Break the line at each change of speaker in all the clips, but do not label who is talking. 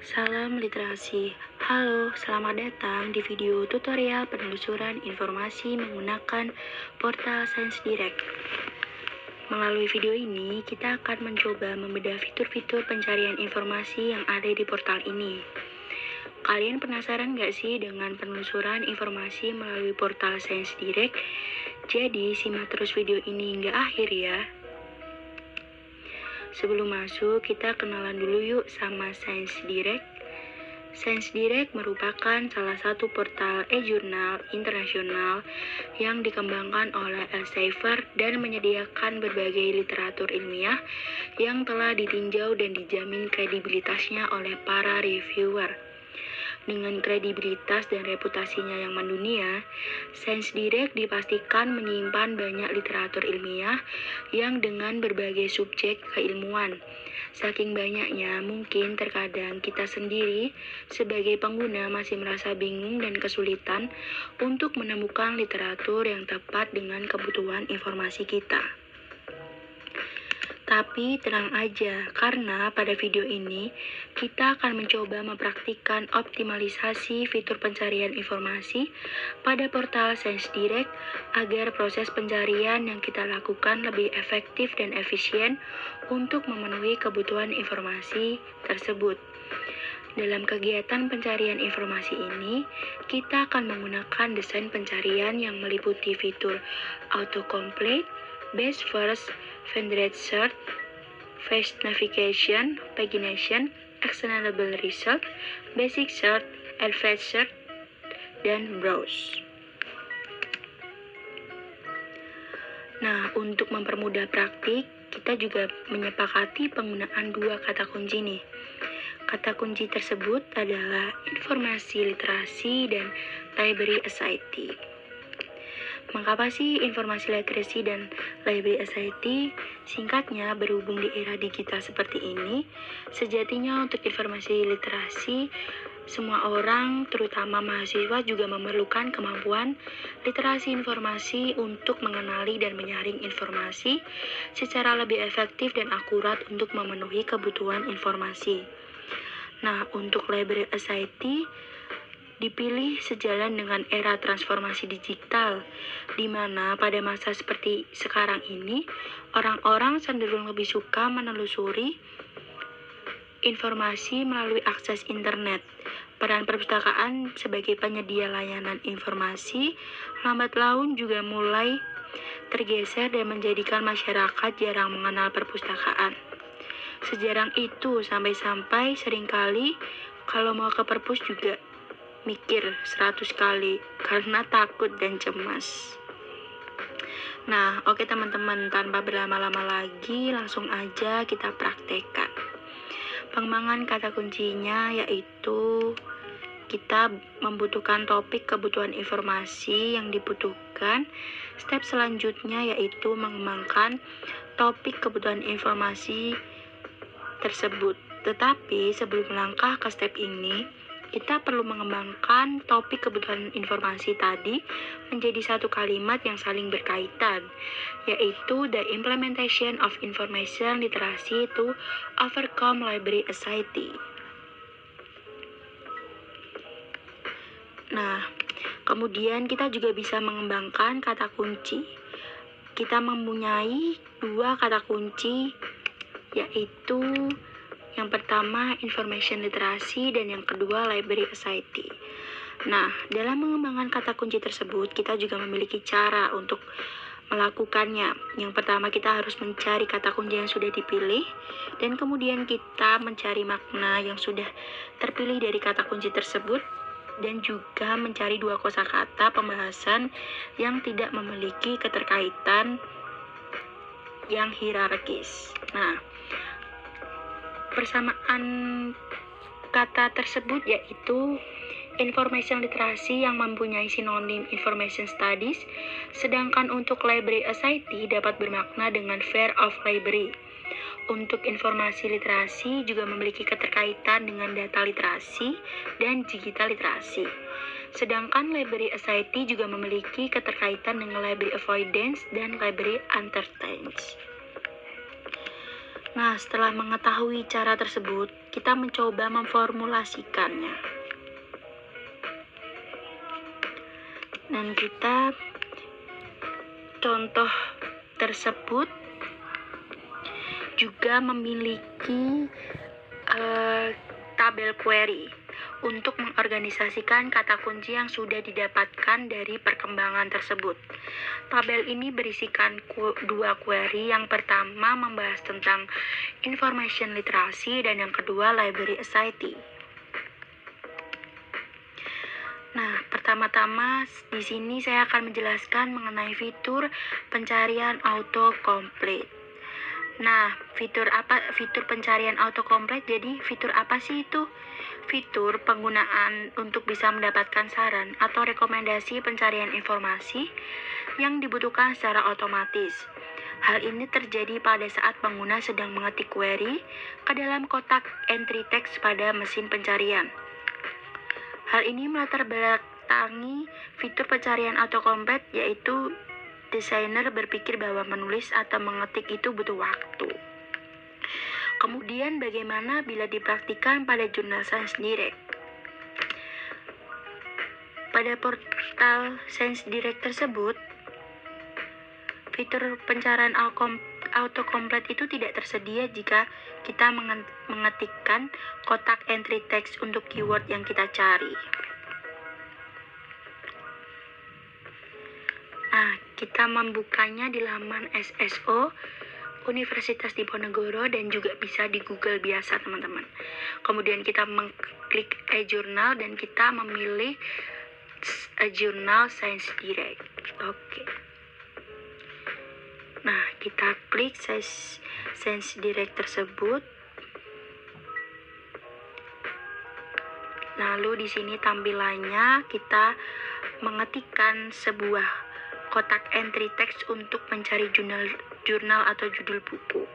Salam literasi. Halo, selamat datang di video tutorial penelusuran informasi menggunakan portal Sains Direct. Melalui video ini, kita akan mencoba membedah fitur-fitur pencarian informasi yang ada di portal ini. Kalian penasaran nggak sih dengan penelusuran informasi melalui portal Sains Direct? Jadi, simak terus video ini hingga akhir ya. Sebelum masuk, kita kenalan dulu yuk sama Sains Direct. Sains Direct merupakan salah satu portal e-jurnal internasional yang dikembangkan oleh Elsevier dan menyediakan berbagai literatur ilmiah yang telah ditinjau dan dijamin kredibilitasnya oleh para reviewer. Dengan kredibilitas dan reputasinya yang mendunia, Sains Direct dipastikan menyimpan banyak literatur ilmiah yang dengan berbagai subjek keilmuan. Saking banyaknya, mungkin terkadang kita sendiri sebagai pengguna masih merasa bingung dan kesulitan untuk menemukan literatur yang tepat dengan kebutuhan informasi kita. Tapi tenang aja, karena pada video ini kita akan mencoba mempraktikkan optimalisasi fitur pencarian informasi pada portal Sains Direct agar proses pencarian yang kita lakukan lebih efektif dan efisien untuk memenuhi kebutuhan informasi tersebut. Dalam kegiatan pencarian informasi ini, kita akan menggunakan desain pencarian yang meliputi fitur autocomplete, best first, Vendred search, fast navigation, pagination, extendable result, basic search, advanced search, dan browse. Nah, untuk mempermudah praktik, kita juga menyepakati penggunaan dua kata kunci nih. Kata kunci tersebut adalah informasi literasi dan library society. Mengapa sih informasi literasi dan library society? Singkatnya, berhubung di era digital seperti ini, sejatinya untuk informasi literasi, semua orang, terutama mahasiswa, juga memerlukan kemampuan literasi informasi untuk mengenali dan menyaring informasi secara lebih efektif dan akurat untuk memenuhi kebutuhan informasi. Nah, untuk library society dipilih sejalan dengan era transformasi digital, di mana pada masa seperti sekarang ini, orang-orang cenderung lebih suka menelusuri informasi melalui akses internet. Peran perpustakaan sebagai penyedia layanan informasi lambat laun juga mulai tergeser dan menjadikan masyarakat jarang mengenal perpustakaan. Sejarang itu sampai-sampai seringkali kalau mau ke perpus juga mikir 100 kali karena takut dan cemas. Nah, oke teman-teman, tanpa berlama-lama lagi, langsung aja kita praktekkan. Pengembangan kata kuncinya yaitu kita membutuhkan topik kebutuhan informasi yang dibutuhkan. Step selanjutnya yaitu mengembangkan topik kebutuhan informasi tersebut. Tetapi sebelum melangkah ke step ini, kita perlu mengembangkan topik kebutuhan informasi tadi menjadi satu kalimat yang saling berkaitan, yaitu the implementation of information literacy to overcome library anxiety. Nah, kemudian kita juga bisa mengembangkan kata kunci. Kita mempunyai dua kata kunci, yaitu yang pertama information literasi dan yang kedua library society. Nah, dalam mengembangkan kata kunci tersebut, kita juga memiliki cara untuk melakukannya. Yang pertama, kita harus mencari kata kunci yang sudah dipilih, dan kemudian kita mencari makna yang sudah terpilih dari kata kunci tersebut, dan juga mencari dua kosakata pembahasan yang tidak memiliki keterkaitan yang hierarkis. Nah, persamaan kata tersebut yaitu information literasi yang mempunyai sinonim information studies, sedangkan untuk library society dapat bermakna dengan fear of library. Untuk informasi literasi juga memiliki keterkaitan dengan data literasi dan digital literasi. Sedangkan library society juga memiliki keterkaitan dengan library avoidance dan library entertainment. Nah, setelah mengetahui cara tersebut, kita mencoba memformulasikannya. Dan kita contoh tersebut juga memiliki tabel query untuk mengorganisasikan kata kunci yang sudah didapatkan dari perkembangan tersebut. Tabel ini berisikan dua query. Yang pertama membahas tentang information literasi dan yang kedua library anxiety. Nah, pertama-tama di sini saya akan menjelaskan mengenai fitur pencarian autocomplete. Nah, fitur pencarian autocomplete? Jadi, fitur apa sih itu? Fitur penggunaan untuk bisa mendapatkan saran atau rekomendasi pencarian informasi yang dibutuhkan secara otomatis. Hal ini terjadi pada saat pengguna sedang mengetik query ke dalam kotak entry text pada mesin pencarian. Hal ini melatar belakangi fitur pencarian autocomplete, yaitu desainer berpikir bahwa menulis atau mengetik itu butuh waktu. Kemudian bagaimana bila dipraktikkan pada jurnal Science Direct? Pada portal Science Direct tersebut, fitur pencarian autocomplete itu tidak tersedia jika kita mengetikkan kotak entry text untuk keyword yang kita cari. Nah, kita membukanya di laman SSO Universitas Diponegoro dan juga bisa di Google biasa, teman-teman. Kemudian kita mengklik e-journal dan kita memilih e-journal Science Direct. Oke. Nah, kita klik Science Direct tersebut. Lalu di sini tampilannya kita mengetikkan sebuah kotak entry text untuk mencari jurnal atau judul buku.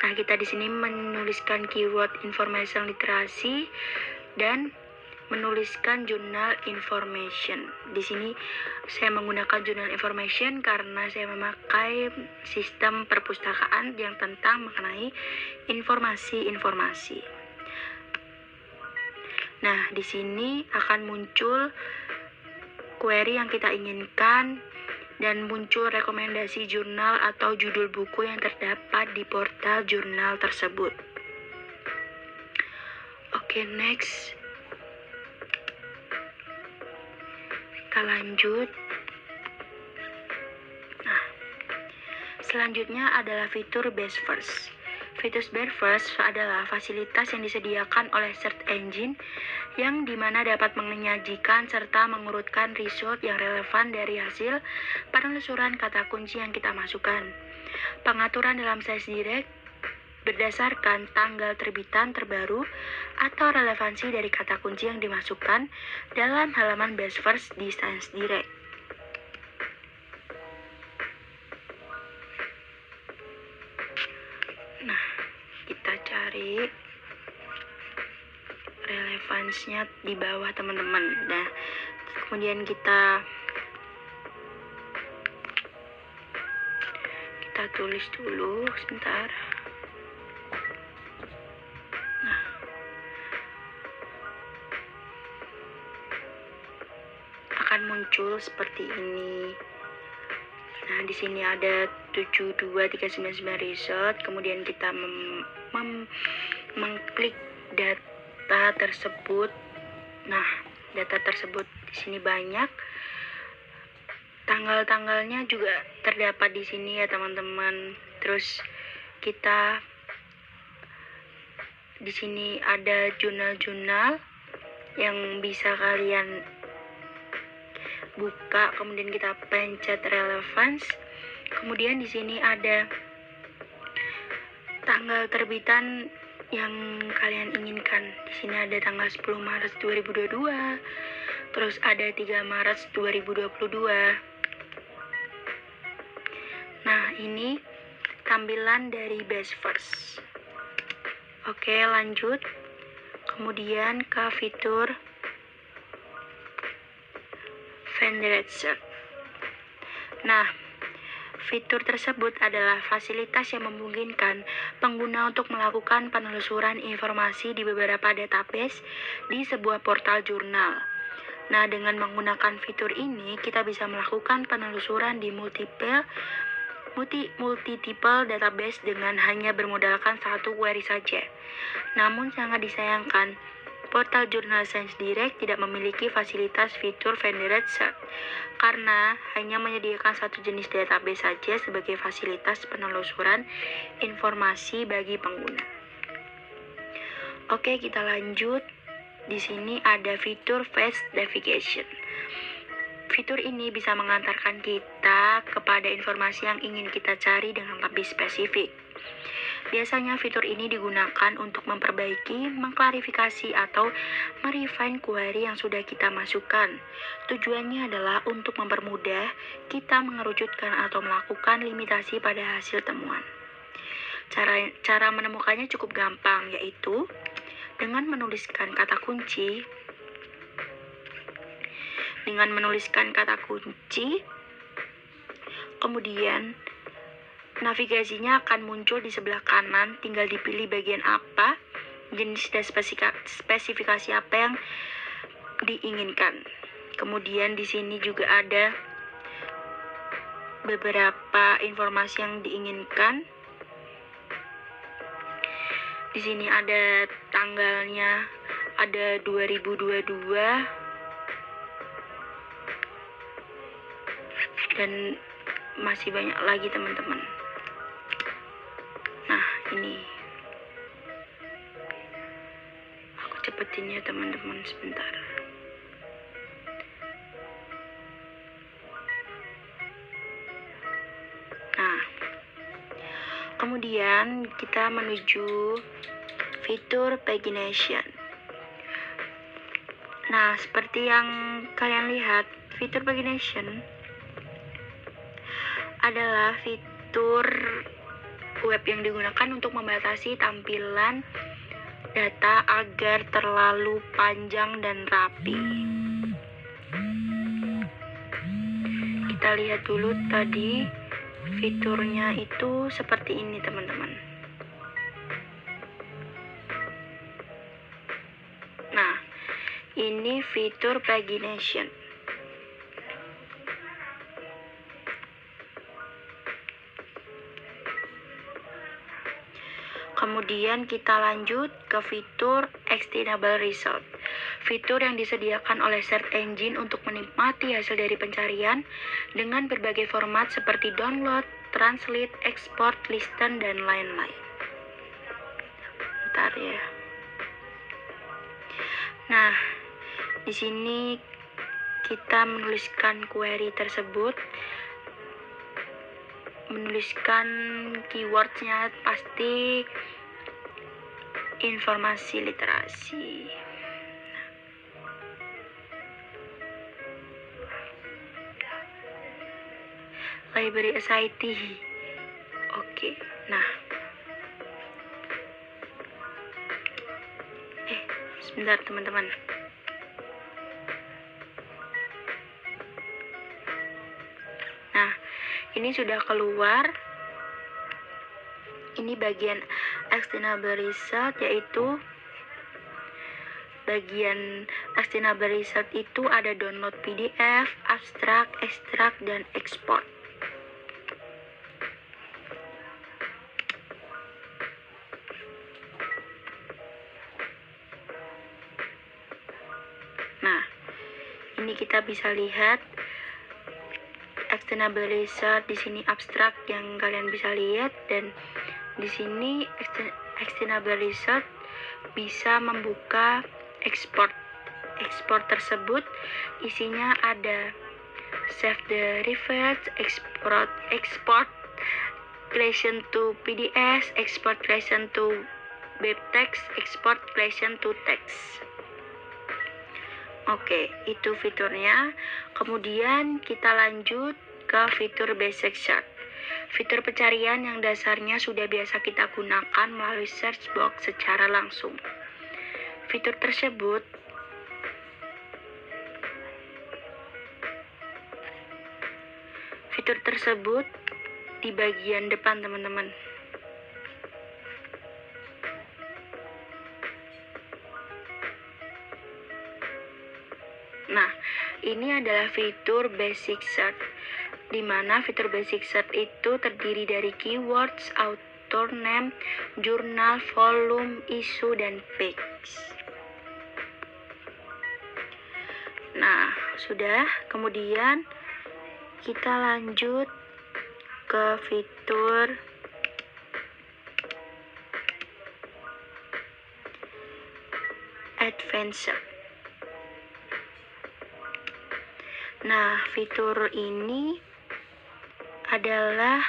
Nah, kita di sini menuliskan keyword information literasi dan menuliskan jurnal information. Di sini saya menggunakan jurnal information karena saya memakai sistem perpustakaan yang tentang mengenai informasi-informasi. Nah, di sini akan muncul query yang kita inginkan dan muncul rekomendasi jurnal atau judul buku yang terdapat di portal jurnal tersebut. Oke, next. Kita lanjut. Nah, selanjutnya adalah fitur Best First. Fitur Best First adalah fasilitas yang disediakan oleh search engine yang dimana dapat menyajikan serta mengurutkan result yang relevan dari hasil penelusuran kata kunci yang kita masukkan. Pengaturan dalam Science Direct berdasarkan tanggal terbitan terbaru atau relevansi dari kata kunci yang dimasukkan dalam halaman Best First di Science Direct. Nah, kita cari relevansinya di bawah, teman-teman. Nah, kemudian kita tulis dulu sebentar. Nah, akan muncul seperti ini. Nah, di sini ada 72399 result. Kemudian kita mengklik data tersebut. Nah, data tersebut di sini banyak. Tanggal-tanggalnya juga terdapat di sini ya, teman-teman. Terus kita di sini ada jurnal-jurnal yang bisa kalian buka, kemudian kita pencet relevance. Kemudian di sini ada tanggal terbitan yang kalian inginkan. Di sini ada tanggal 10 Maret 2022. Terus ada 3 Maret 2022. Nah, ini tampilan dari Best First. Oke, lanjut. Kemudian ke fitur Vendor Search. Nah, Fitur tersebut adalah fasilitas yang memungkinkan pengguna untuk melakukan penelusuran informasi di beberapa database di sebuah portal jurnal. Nah, dengan menggunakan fitur ini, kita bisa melakukan penelusuran di multiple database dengan hanya bermodalkan satu query saja. Namun sangat disayangkan, portal jurnal Science Direct tidak memiliki fasilitas fitur vendor search karena hanya menyediakan satu jenis database saja sebagai fasilitas penelusuran informasi bagi pengguna. Oke, kita lanjut. Di sini ada fitur Fast Navigation. Fitur ini bisa mengantarkan kita kepada informasi yang ingin kita cari dengan lebih spesifik. Biasanya fitur ini digunakan untuk memperbaiki, mengklarifikasi, atau merefine query yang sudah kita masukkan. Tujuannya adalah untuk mempermudah kita mengerucutkan atau melakukan limitasi pada hasil temuan. Cara menemukannya cukup gampang, yaitu dengan menuliskan kata kunci. Kemudian navigasinya akan muncul di sebelah kanan, tinggal dipilih bagian apa, jenis dan spesifikasi apa yang diinginkan. Kemudian di sini juga ada beberapa informasi yang diinginkan. Di sini ada tanggalnya, ada 2022, dan masih banyak lagi teman-teman. Nah, ini aku cepetin ya teman-teman sebentar. Nah, kemudian kita menuju fitur pagination. Nah, seperti yang kalian lihat, fitur pagination adalah fitur web yang digunakan untuk membatasi tampilan data agar terlalu panjang dan rapi. Kita lihat dulu tadi fiturnya itu seperti ini teman-teman. Nah, ini fitur pagination. Kemudian kita lanjut ke fitur Extendable Result. Fitur yang disediakan oleh search engine untuk menikmati hasil dari pencarian dengan berbagai format seperti download, translate, export, listen, dan lain-lain. Bentar ya. Nah, di sini kita menuliskan query tersebut, menuliskan keywordnya pasti informasi literasi. Library SIT. Oke, nah. Sebentar teman-teman. Nah, ini sudah keluar. Ini bagian Extendable Result, yaitu bagian Extendable Result itu ada download PDF, abstrak, ekstrak, dan export. Nah, ini kita bisa lihat Extendable Result, di sini abstrak yang kalian bisa lihat, dan di sini Extendable Result bisa membuka export. Export tersebut isinya ada save the reference, export relation to PDF, export relation to web text, export relation to text. Oke, itu fiturnya. Kemudian kita lanjut ke fitur basic search. Fitur pencarian yang dasarnya sudah biasa kita gunakan melalui search box secara langsung. Fitur tersebut di bagian depan teman-teman. Nah, ini adalah fitur basic search, di mana fitur basic search itu terdiri dari keywords, author name, jurnal, volume, isu, dan page. Nah, sudah. Kemudian kita lanjut ke fitur advanced. Nah, fitur ini adalah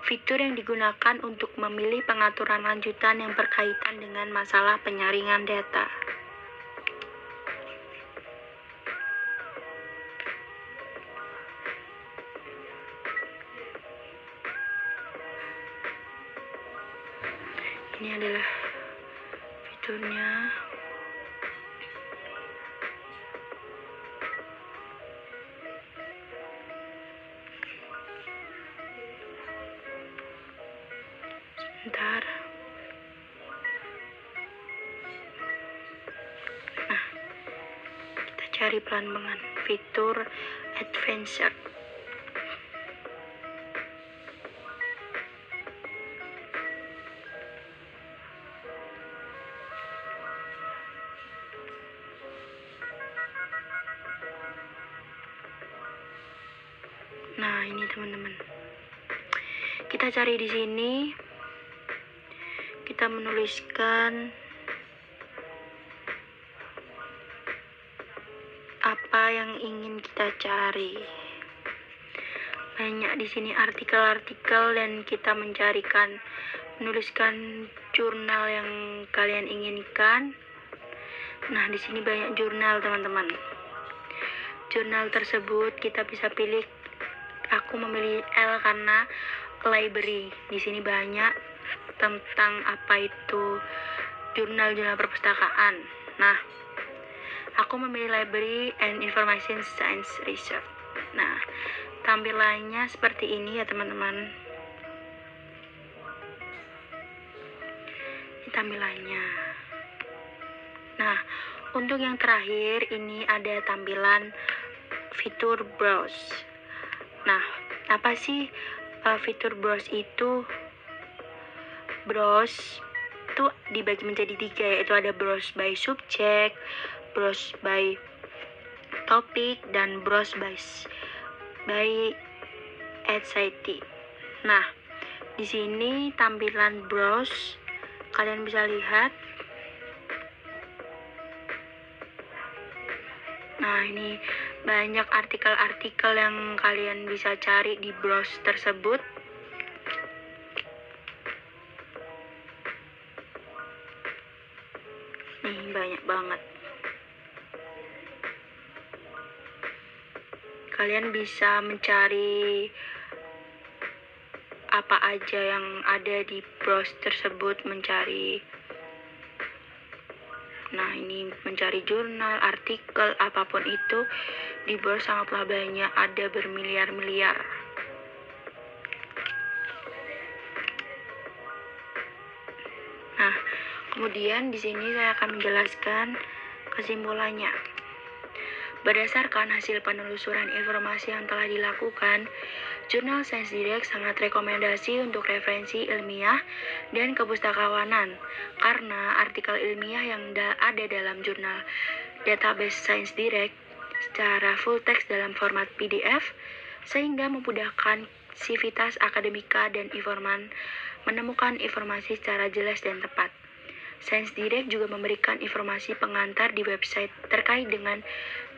fitur yang digunakan untuk memilih pengaturan lanjutan yang berkaitan dengan masalah penyaringan data. Ini adalah fiturnya. Sebentar. Nah, kita cari pelan-pelan fitur advanced. Nah, ini teman-teman. Kita cari di sini. Kita menuliskan apa yang ingin kita cari. Banyak di sini artikel-artikel dan kita menuliskan jurnal yang kalian inginkan. Nah, di sini banyak jurnal, teman-teman. Jurnal tersebut kita bisa pilih. Aku memilih L karena library. Di sini banyak tentang apa itu jurnal-jurnal perpustakaan. Nah, aku memilih library and information science research. Nah, tampilannya seperti ini ya teman-teman. Ini tampilannya. Nah, untuk yang terakhir ini ada tampilan fitur browse. Nah, apa sih fitur browse itu? Browse itu dibagi menjadi 3, yaitu ada browse by subject, browse by topic, dan browse by activity. Nah, di sini tampilan browse kalian bisa lihat. Nah, ini banyak artikel-artikel yang kalian bisa cari di browse tersebut. Nih, banyak banget. Kalian bisa mencari apa aja yang ada di browse tersebut, ini mencari jurnal, artikel, apapun itu di browse sangatlah banyak, ada bermiliar-miliar. Nah, kemudian di sini saya akan menjelaskan kesimpulannya. Berdasarkan hasil penelusuran informasi yang telah dilakukan, Jurnal Sains Direct sangat rekomendasi untuk referensi ilmiah dan kepustakawanan, karena artikel ilmiah yang ada dalam jurnal database Sains Direct secara full text dalam format PDF, sehingga memudahkan sivitas akademika dan informan menemukan informasi secara jelas dan tepat. Sains Direct juga memberikan informasi pengantar di website terkait dengan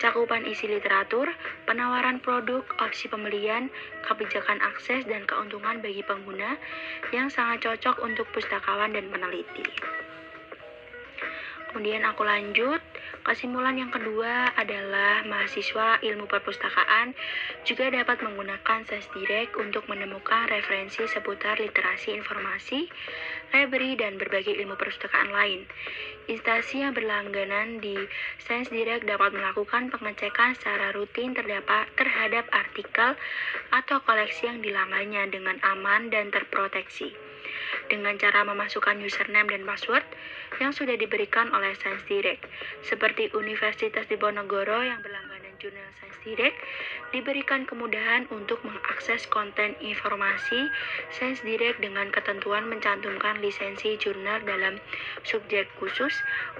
cakupan isi literatur, penawaran produk, opsi pembelian, kebijakan akses, dan keuntungan bagi pengguna yang sangat cocok untuk pustakawan dan peneliti. Kemudian aku lanjut, Kesimpulan yang kedua adalah mahasiswa ilmu perpustakaan juga dapat menggunakan Sains Direct untuk menemukan referensi seputar literasi informasi, library, dan berbagai ilmu perpustakaan lain. Instansi yang berlangganan di Sains Direct dapat melakukan pengecekan secara rutin terhadap artikel atau koleksi yang dilanggannya dengan aman dan terproteksi dengan cara memasukkan username dan password yang sudah diberikan oleh Sains Direct. Seperti Universitas Diponegoro yang berlangganan jurnal Sains Direct, diberikan kemudahan untuk mengakses konten informasi Sains Direct dengan ketentuan mencantumkan lisensi jurnal dalam subjek khusus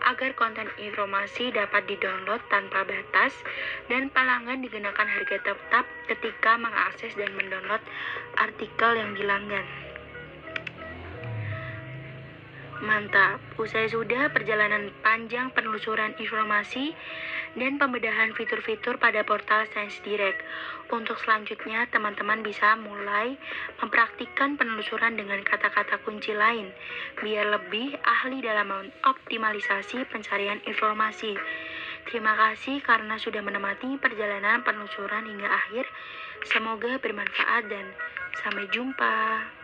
agar konten informasi dapat didownload tanpa batas dan pelanggan dikenakan harga tetap ketika mengakses dan mendownload artikel yang dilanggan. Mantap, usai sudah perjalanan panjang penelusuran informasi dan pembedahan fitur-fitur pada portal Sains Direct. Untuk selanjutnya, teman-teman bisa mulai mempraktikkan penelusuran dengan kata-kata kunci lain, biar lebih ahli dalam optimalisasi pencarian informasi. Terima kasih karena sudah menemani perjalanan penelusuran hingga akhir. Semoga bermanfaat dan sampai jumpa.